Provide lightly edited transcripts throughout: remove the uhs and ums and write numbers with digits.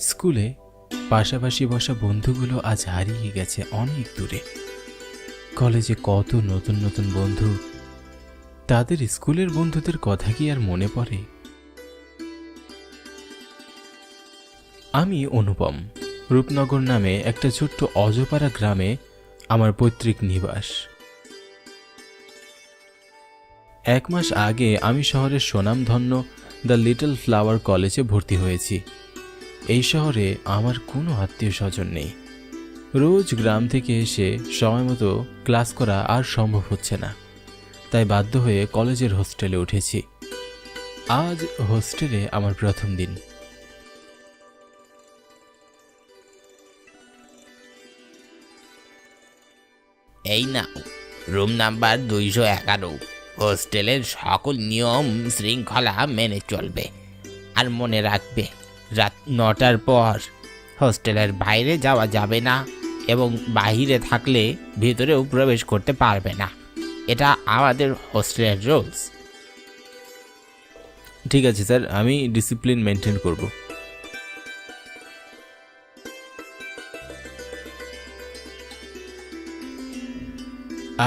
স্কুলে পাশাপাশি বসা বন্ধুগুলো আজ হারিয়ে গেছে অনেক দূরে। কলেজে কত নতুন নতুন বন্ধু, তাদের স্কুলের বন্ধুদের কথা কি আর মনে পড়ে? আমি অনুপম। রূপনগর নামে একটা ছোট্ট অজপাড়া গ্রামে আমার পৈতৃক নিবাস। 1 মাস আগে আমি শহরের সুনামধন্য দ্য লিটল ফ্লাওয়ার কলেজে ভর্তি হয়েছি। এই শহরে আমার কোনো আত্মীয় স্বজন নেই। রোজ গ্রাম থেকে এসে সময় মতো ক্লাস করা আর সম্ভব হচ্ছে না, তাই বাধ্য হয়ে কলেজের হোস্টেলে উঠেছি। আজ হোস্টেলে আমার প্রথম দিন। এই নাও, রুম নাম্বার 211। হোস্টেলের সকল নিয়ম শৃঙ্খলা মেনে চলবে, আর মনে রাখবে রাত 9টার পর হোস্টেলের বাইরে যাওয়া যাবে না, এবং বাইরে থাকলে ভিতরেও প্রবেশ করতে পারবে না। এটা আমাদের হোস্টেলের রুলস। ঠিক আছে স্যার, আমি ডিসিপ্লিন মেনটেন করব।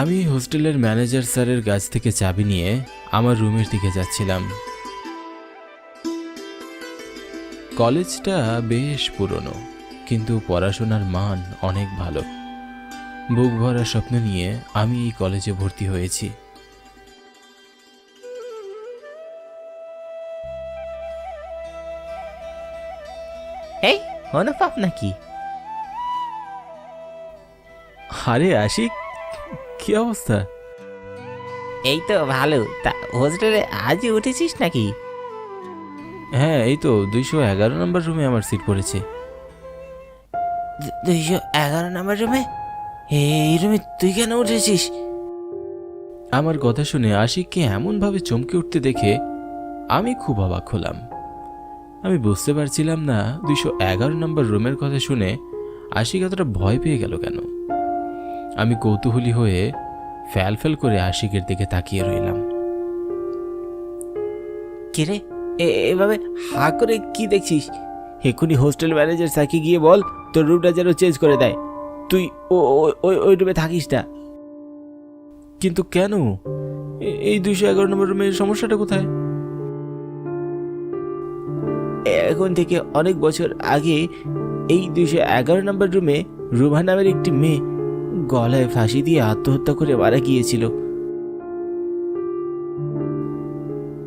আমি হোস্টেলের ম্যানেজার স্যারের কাছ থেকে চাবি নিয়ে আমার রুমের দিকে যাচ্ছিলাম। কলেজটা বেশ পুরনো, কিন্তু পড়াশোনার মান অনেক ভালো। বুক ভরা স্বপ্ন নিয়ে আমি এই কলেজে ভর্তি হয়েছি। এই অনুভব নাকি? আরে আশিক, কি অবস্থা? এই তো ভালো। তা হোস্টেলে আজই উঠেছিস নাকি? হ্যাঁ, এই তো 211 নম্বর রুমে আমার সিট পড়েছে। 211 নাম্বার রুমে? এই রুমে তুই কেন উঠেছিস? আমার কথা শুনে আশিককে এমনভাবে চমকে উঠতে দেখে আমি খুব অবাক হলাম। আমি বুঝতে পারছিলাম না 211 নম্বর রুমের কথা শুনে আশিক এতটা ভয় পেয়ে গেল কেন। আমি কৌতূহলী হয়ে ফ্যাল ফ্যাল করে আশিকের দিকে তাকিয়ে রইলাম। কে রে, এভাবে হা করে কি দেখছিস? এক্ষুনি হোস্টেল ম্যানেজার স্যারকে গিয়ে বল তোর রুমটা যেন চেঞ্জ করে দেয়। তুই ওই রুমে থাকিস না। কিন্তু কেন? এই 211 নম্বর রুমের সমস্যাটা কোথায়? এখন থেকে অনেক বছর আগে এই 211 নম্বর রুমে রুমা নামের একটি মেয়ে গলায় ফাঁসি দিয়ে আত্মহত্যা করে মারা গিয়েছিল।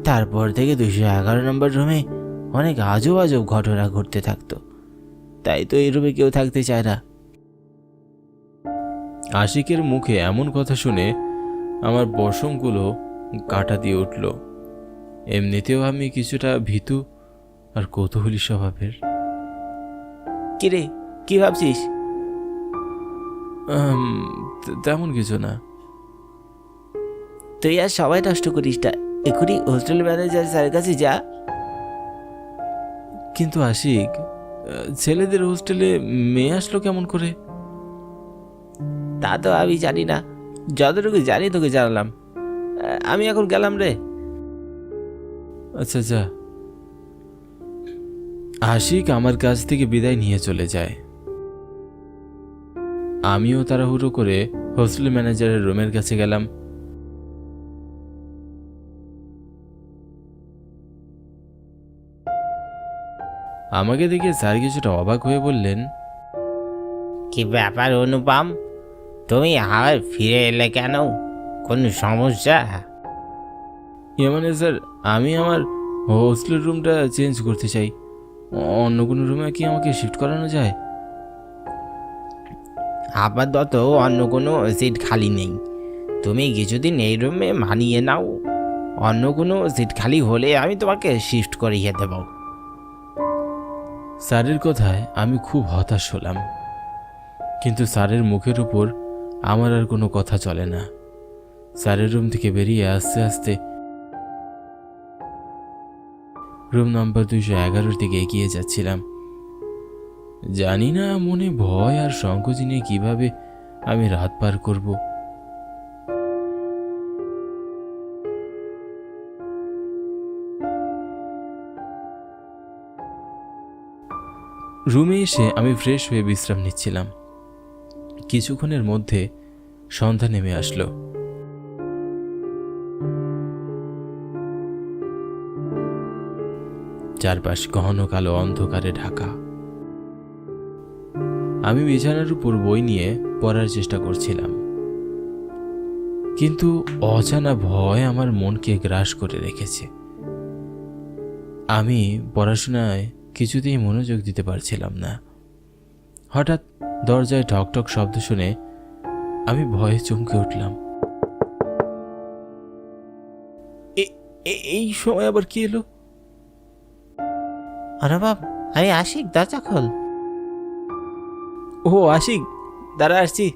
তারপর থেকে 211 নম্বর রুমে অনেক আজব আজব ঘটনা ঘটতে থাকতো, তাই তো এই রুমে কেউ থাকতে চায় না। আশিকের মুখে এমন কথা শুনে আমার পশমগুলো কাটা দিয়ে উঠল। এমনিতেও আমি কিছুটা ভীতু আর কৌতূহলী স্বভাবের। কিরে, কি ভাবছিস? তেমন কিছু না। তুই আর সবাই নষ্ট করিস না, এক্ষুনি হোস্টেল ম্যানেজার স্যারের কাছে যা। কিন্তু আশিক, ছেলেদের হোস্টেলে মেয়ে আসলো কেমন করে? তা তো আমি জানি না, যতটুকু জানি তোকে জানালাম। আমি এখন গেলাম রে। আচ্ছা যা। আশিক আমার কাছ থেকে বিদায় নিয়ে চলে যায়। আমিও তাড়াহুড়ো করে হোস্টেল ম্যানেজারের রুমের কাছে গেলাম। আমাকে দেখে স্যার কিছুটা অবাক হয়ে বললেন, কি ব্যাপার অনুপম, তুমি আবার ফিরে এলে কেন? কোনো সমস্যা? মানে স্যার, আমি আমার হোস্টেলের রুমটা চেঞ্জ করতে চাই। অন্য কোনো রুমে কি আমাকে শিফট করানো যায়? আপাতত অন্য কোনো সিট খালি নেই, তুমি কিছুদিন এই রুমে মানিয়ে নাও। অন্য কোনো সিট খালি হলে আমি তোমাকে শিফট করিয়ে দেব। স্যারের কথায় আমি খুব হতাশ হলাম, কিন্তু স্যারের মুখের উপর আমার আর কোনো কথা চলে না। স্যারের রুম থেকে বেরিয়ে আস্তে আস্তে রুম নাম্বার 211 দিকে এগিয়ে যাচ্ছিলাম। জানি না মনে ভয় আর সংকোচ নিয়ে কিভাবে আমি রাত পার করব। রুমে এসে আমি ফ্রেশ হয়ে বিশ্রাম নিচ্ছিলাম। কিছুক্ষণের মধ্যে সন্ধ্যা নেমে আসলো। চারপাশ ঘন কালো অন্ধকারে ঢাকা। আমি বিছানার উপর বই নিয়ে পড়ার চেষ্টা করছিলাম, কিন্তু অজানা ভয় আমার মনকে গ্রাস করে রেখেছে। আমি পড়াশোনায় কিছুতেই মনোযোগ দিতে পারছিলাম না। হঠাৎ দরজায় ঠকঠক শব্দ শুনে আমি ভয়ে চমকে উঠলাম। এই সময় আবার কি এলো? আরে বাপ, আমি আশিক, দরজা খোল। ও আশিক, দাঁড়া আসছি।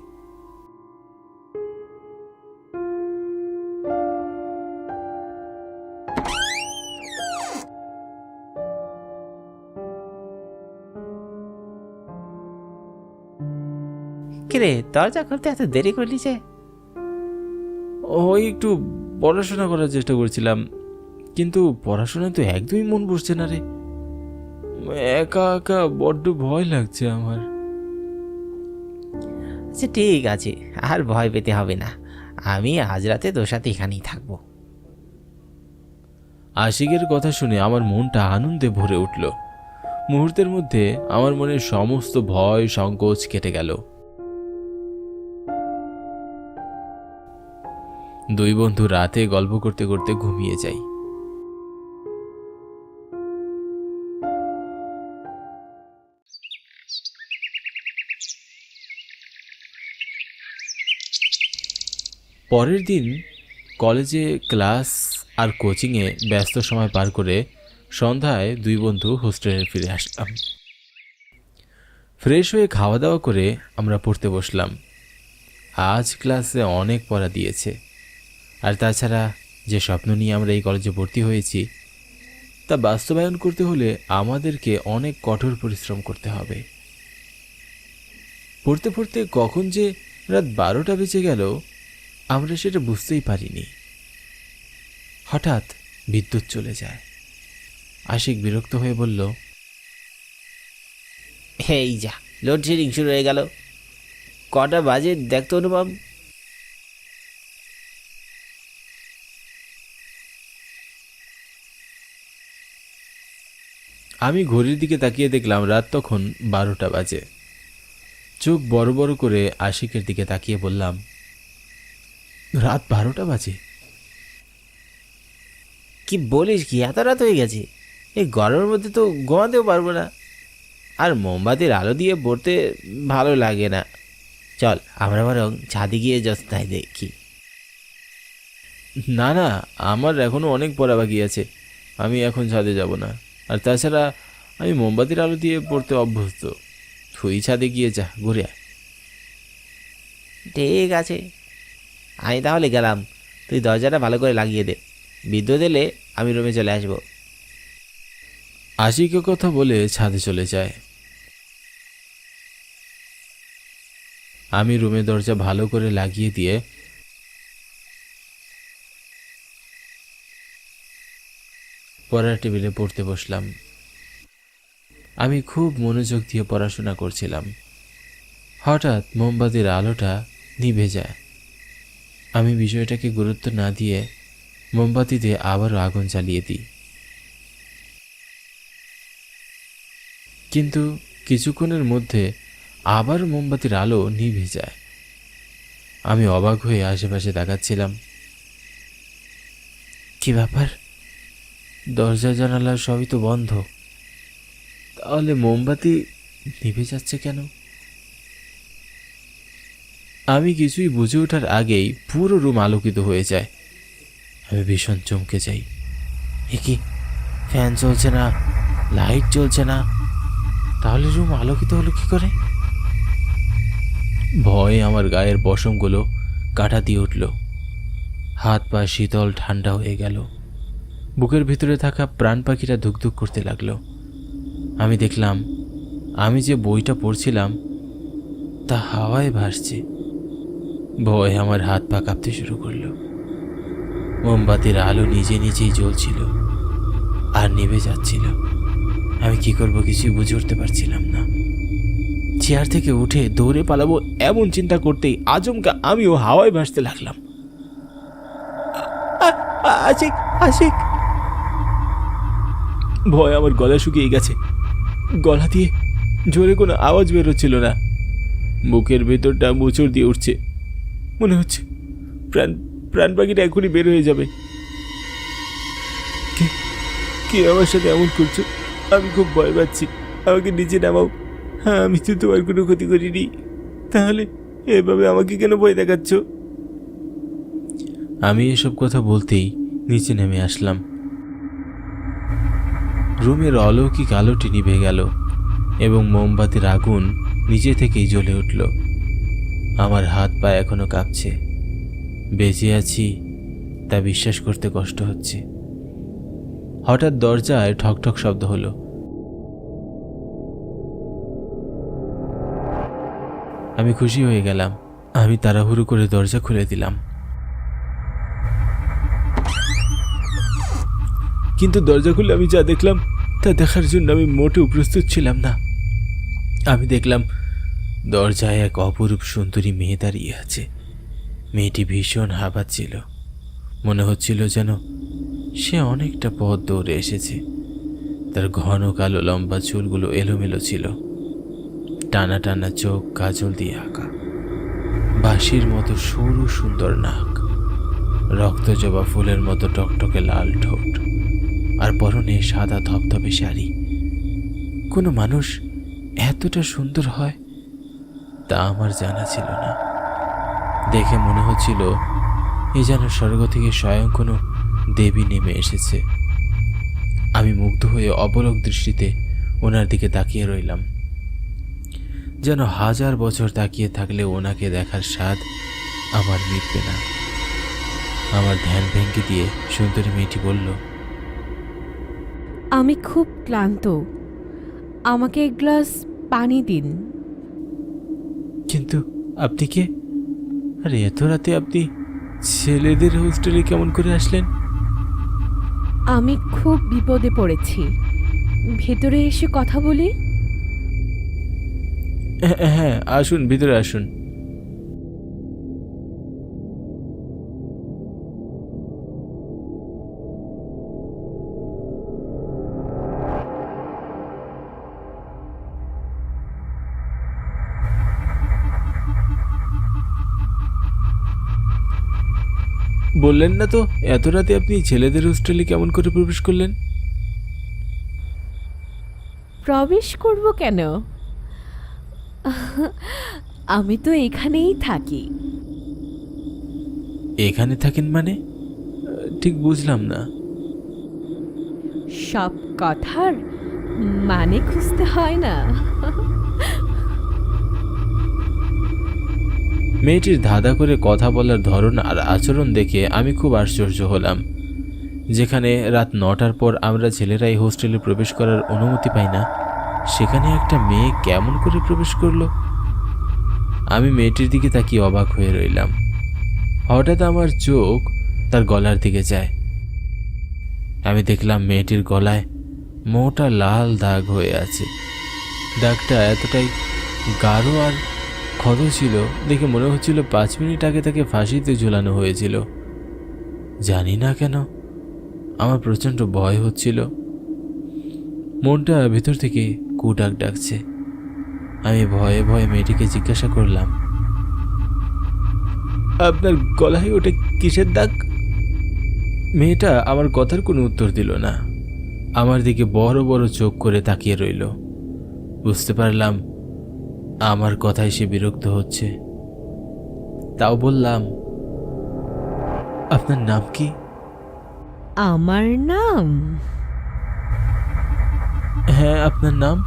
কিরে, দরজা খুলতে এত দেরি করলি যে? ওই একটু পড়াশোনা করার চেষ্টা করছিলাম, কিন্তু পড়াশোনায় তো একদমই মন বসছে না রে। একা একা বড্ড ভয় লাগছে আমার। আচ্ছা ঠিক আছে, আর ভয় পেতে হবে না। আমি আজ রাতে তোর সাথে এখানেই থাকবো। আশিকের কথা শুনে আমার মনটা আনন্দে ভরে উঠল। মুহূর্তের মধ্যে আমার মনের সমস্ত ভয় সংকোচ কেটে গেল। দুই বন্ধু রাতে গল্প করতে করতে ঘুমিয়ে যাই। পরের দিন কলেজে ক্লাস আর কোচিংয়ে ব্যস্ত সময় পার করে সন্ধ্যায় দুই বন্ধু হোস্টেলে ফিরে আসলাম। ফ্রেশ হয়ে খাওয়া দাওয়া করে আমরা পড়তে বসলাম। আজ ক্লাসে অনেক পড়া দিয়েছে, আর তাছাড়া যে স্বপ্ন নিয়ে আমরা এই কলেজে ভর্তি হয়েছি তা বাস্তবায়ন করতে হলে আমাদেরকে অনেক কঠোর পরিশ্রম করতে হবে। পড়তে পড়তে কখন যে রাত 12টা বেজে গেল আমরা সেটা বুঝতেই পারিনি। হঠাৎ বিদ্যুৎ চলে যায়। আশিক বিরক্ত হয়ে বলল, এই যা, লোডশেডিং শুরু হয়ে গেল। কটা বাজে দেখতো অনুপম? আমি ঘড়ির দিকে তাকিয়ে দেখলাম রাত তখন 12টা বাজে। চোখ বড় বড় করে আশিকের দিকে তাকিয়ে বললাম, রাত 12টা বাজে? কি বলিস কি, এত রাত হয়ে গেছে? এই গরমের মধ্যে তো ঘুমাতেও পারবো না, আর মোমবাতির আলো দিয়ে পড়তে ভালো লাগে না। চল আমরা বরং ছাদে গিয়ে জ্যোৎস্নায় দেখি। না না, আমার এখনো অনেক পড়া বাকি আছে, আমি এখন ছাদে যাব না। আর তাছাড়া আমি মোমবাতির আলো দিয়ে পড়তে অভ্যস্ত। তুই ছাদে গিয়ে যা, ঘুরে আয়। ঠিক আছে, আমি তাহলে গেলাম। তুই দরজাটা ভালো করে লাগিয়ে দে, বিদ্যুৎ এলে আমি রুমে চলে আসবো। আশিকের কথা বলে ছাদে চলে যায়। আমি রুমের দরজা ভালো করে লাগিয়ে দিয়ে পড়ার টেবিলে পড়তে বসলাম। আমি খুব মনোযোগ দিয়ে পড়াশোনা করছিলাম। হঠাৎ মোমবাতির আলোটা নিভে যায়। আমি বিষয়টাকে গুরুত্ব না দিয়ে মোমবাতিতে আবারও আগুন জ্বালিয়ে দিই, কিন্তু কিছুক্ষণের মধ্যে আবার মোমবাতির আলো নিভে যায়। আমি অবাক হয়ে আশেপাশে তাকাচ্ছিলাম। কি ব্যাপার, দরজা জানালা সবই তো বন্ধ, তাহলে মোমবাতি নিভে যাচ্ছে কেন? আমি কিছুই বুঝে ওঠার আগেই পুরো রুম আলোকিত হয়ে যায়। আমি ভীষণ চমকে যাই। এ কি, ফ্যান চলছে না, লাইট জ্বলছে না, তাহলে রুম আলোকিত হলো কি করে? ভয়ে আমার গায়ের পশমগুলো কাঁটা দিয়ে উঠল। হাত পা শীতল ঠান্ডা হয়ে গেল। বুকের ভিতরে থাকা প্রাণ পাখিটা ধুকধুক করতে লাগলো। আমি দেখলাম আমি যে বইটা পড়ছিলাম তা হাওয়ায় ভাসছে। ভয়ে আমার হাত পা কাঁপতে শুরু করলো। মোমবাতির আলো নিজে নিজেই জ্বলছিল আর নিভে যাচ্ছিল। আমি কি করব কিছুই বুঝে উঠতে পারছিলাম না। চেয়ার থেকে উঠে দৌড়ে পালাবো এমন চিন্তা করতেই আচমকা আমিও হাওয়ায় ভাসতে লাগলাম। আশিক, আশিক! ভয় আমার গলা শুকিয়ে গেছে। গলা দিয়ে জোরে কোনো আওয়াজ বেরোচ্ছিল না। বুকের ভেতরটা মোচড় দিয়ে উঠছে। মনে হচ্ছে প্রাণ পাখিটা এখনই বের হয়ে যাবে। কে আমার সাথে এমন করছো? আমি খুব ভয় পাচ্ছি। আমাকে নিচে নামাও। হ্যাঁ, আমি তো তোমার কোনো ক্ষতি করিনি, তাহলে এভাবে আমাকে কেন ভয় দেখাচ্ছ? আমি এসব কথা বলতেই নিচে নেমে আসলাম। রুমের অলৌকিক আলোটি নিভে গেল এবং মোমবাতির আগুন নিজে থেকেই জ্বলে উঠল। আমার হাত পা এখনো কাঁপছে। বেঁচে আছি তা বিশ্বাস করতে কষ্ট হচ্ছে। হঠাৎ দরজায় ঠকঠক শব্দ হলো। আমি খুশি হয়ে গেলাম। আমি তাড়াহুড়ো করে দরজা খুলে দিলাম, কিন্তু দরজা খুলে আমি যা দেখলাম তা দেখার জন্য আমি মোটেও প্রস্তুত ছিলাম না। আমি দেখলাম দরজায় এক অপরূপ সুন্দরী মেয়ে দাঁড়িয়ে আছে। মেয়েটি ভীষণ হাঁপাচ্ছিল। মনে হচ্ছিল যেন সে অনেকটা পথ দৌড়ে এসেছে। তার ঘন কালো লম্বা চুলগুলো এলোমেলো ছিল, টানা টানা চোখ কাজল দিয়ে আঁকা, বাঁশির মতো সরু সুন্দর নাক, রক্তজবা ফুলের মতো টকটকে লাল ঠোঁট, আর পরনে সাদা ধবধবে শাড়ি। কোনো মানুষ এতটা সুন্দর হয় তা আমার জানা ছিল না। দেখে মনে হচ্ছিল এ যেন স্বর্গ থেকে স্বয়ং কোনো দেবী নেমে এসেছে। আমি মুগ্ধ হয়ে অবলোক দৃষ্টিতে ওনার দিকে তাকিয়ে রইলাম, যেন 1000 বছর তাকিয়ে থাকলে ওনাকে দেখার স্বাদ আমার মিটবে না। আমার ধ্যান ভেঙে দিয়ে সুন্দরী মেয়েটি বলল, আমি খুব ক্লান্ত, আমাকে এক গ্লাস পানি দিন। কিন্তু আপনি কে? আরে এত রাতে আপনি ছেলেদের হোস্টেলে কেমন করে আসলেন? আমি খুব বিপদে পড়েছি, ভেতরে এসে কথা বলি। হ্যাঁ, আসুন, ভিতরে আসুন। বললেন না তো এত রাতে আপনি ছেলেদের হোস্টেলে কেমন করে প্রবেশ করলেন? প্রবেশ করব কেন? আমি তো এখানেই থাকি। এখানে থাকেন মানে? ঠিক বুঝলাম না। সব কথার মানে খুঁজতে হয় না। মেয়েটির ধাঁধা করে কথা বলার ধরন আর আচরণ দেখে আমি খুব আশ্চর্য হলাম। যেখানে রাত 9টার পর আমরা ছেলেরা এই হোস্টেলে প্রবেশ করার অনুমতি পাই না, সেখানে একটা মেয়ে কেমন করে প্রবেশ করলো? আমি মেয়েটির দিকে তাকিয়ে অবাক হয়ে রইলাম। হঠাৎ আমার চোখ তার গলার দিকে যায়। আমি দেখলাম মেয়েটির গলায় মোটা লাল দাগ হয়ে আছে। দাগটা এতটাই গাঢ় আর ক্ষত ছিল দেখে মনে হচ্ছিল 5 মিনিট আগে তাকে ফাঁসিতে ঝুলানো হয়েছিল। জানি না কেন আমার প্রচণ্ড ভয় হচ্ছিল। মনটা ভেতর থেকে কুডাক ডাকছে। আমি ভয়ে ভয়ে মেয়েটিকে জিজ্ঞাসা করলাম, আপনার গলায় ওটা কিসের দাগ? মেয়েটা আমার কথার কোনো উত্তর দিল না। আমার দিকে বড় বড় চোখ করে তাকিয়ে রইল। বুঝতে পারলাম আমার কথায় সে বিরক্ত হচ্ছে। তাও বললাম, আপনার নাম কি? আমার নাম? হ্যাঁ, আপনার নাম?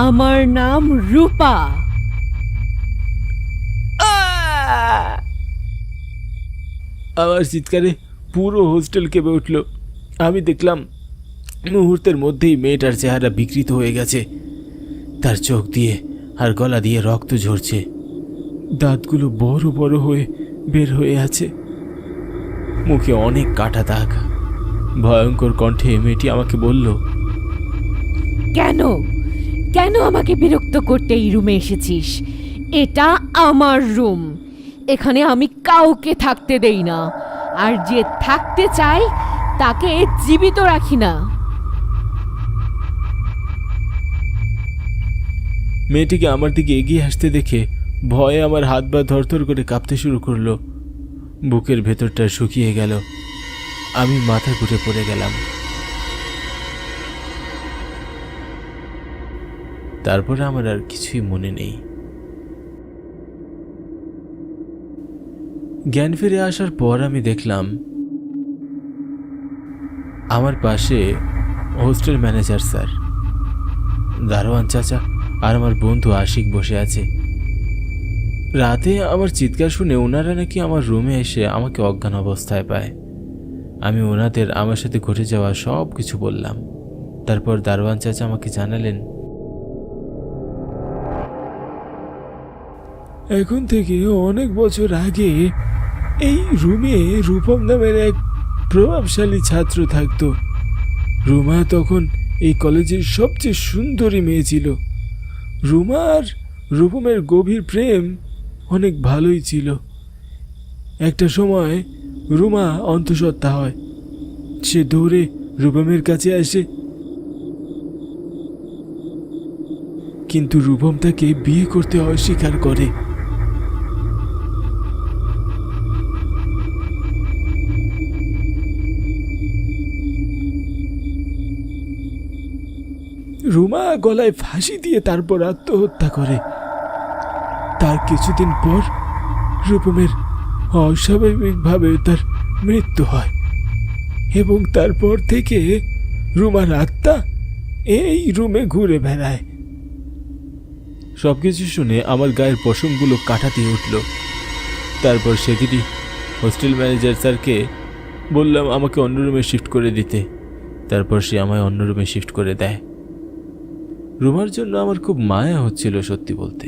আমার নাম রূপা। আমার চিৎকারে পুরো হোস্টেল কেঁপে উঠল। আমি দেখলাম মুহূর্তের মধ্যেই মেয়েটার চেহারা বিকৃত হয়ে গেছে। তার চোখ দিয়ে আর গলা দিয়ে রক্ত ঝরছে, দাঁতগুলো বড় বড় হয়ে বের হয়ে আছে, মুখে অনেক কাটা দাগ। ভয়ঙ্কর কণ্ঠে মেয়েটি আমাকে বলল, কেন কেন আমাকে বিরক্ত করতে এই রুমে এসেছিস? এটা আমার রুম, এখানে আমি কাউকে থাকতে দেই না, আর যে থাকতে চায় তাকে জীবিত রাখি না। মেয়েটিকে আমার দিকে এগিয়ে আসতে দেখে ভয়ে আমার হাত পা ধরধর করে কাঁপতে শুরু করলো। বুকের ভেতরটা শুকিয়ে গেল। আমি মাথা ঘুরে পড়ে গেলাম। তারপরে আমার আর কিছুই মনে নেই। জ্ঞান ফিরে আসার পর আমি দেখলাম আমার পাশে হোস্টেল ম্যানেজার স্যার, দারোয়ান চাচা আর আমার বন্ধু আশিক বসে আছে। রাতে আমার চিৎকার শুনে ওনারা নাকি আমার রুমে এসে আমাকে অজ্ঞান অবস্থায় পায়। আমি ওনাদের আমার সাথে ঘটে যাওয়া সব কিছু বললাম। তারপর দারোয়ান চাচা আমাকে জানালেন, এখন থেকে অনেক বছর আগে এই রুমে রূপম নামের এক প্রভাবশালী ছাত্র থাকত। রুমা তখন এই কলেজের সবচেয়ে সুন্দরী মেয়ে ছিল। রুমা আর রূপমের গভীর প্রেম অনেক ভালোই ছিল। একটা সময় রুমা অন্তঃসত্ত্বা হয়। সে দৌড়ে রূপমের কাছে আসে, কিন্তু রূপম তাকে বিয়ে করতে অস্বীকার করে। রুমা গলায় ফাঁসি দিয়ে তারপর আত্মহত্যা করে। তার কিছুদিন পর রূপমের অস্বাভাবিকভাবে তার মৃত্যু হয়, এবং তারপর থেকে রুমার আত্মা এই রুমে ঘুরে বেড়ায়। সবকিছু শুনে আমার গায়ের পশমগুলো কাটা দিয়ে উঠল। তারপর সেদিনই হোস্টেল ম্যানেজার স্যারকে বললাম আমাকে অন্য রুমে শিফট করে দিতে। তারপর সে আমায় অন্য রুমে শিফট করে দেয়। রুমার জন্য আমার খুব মায়া হচ্ছিল সত্যি বলতে।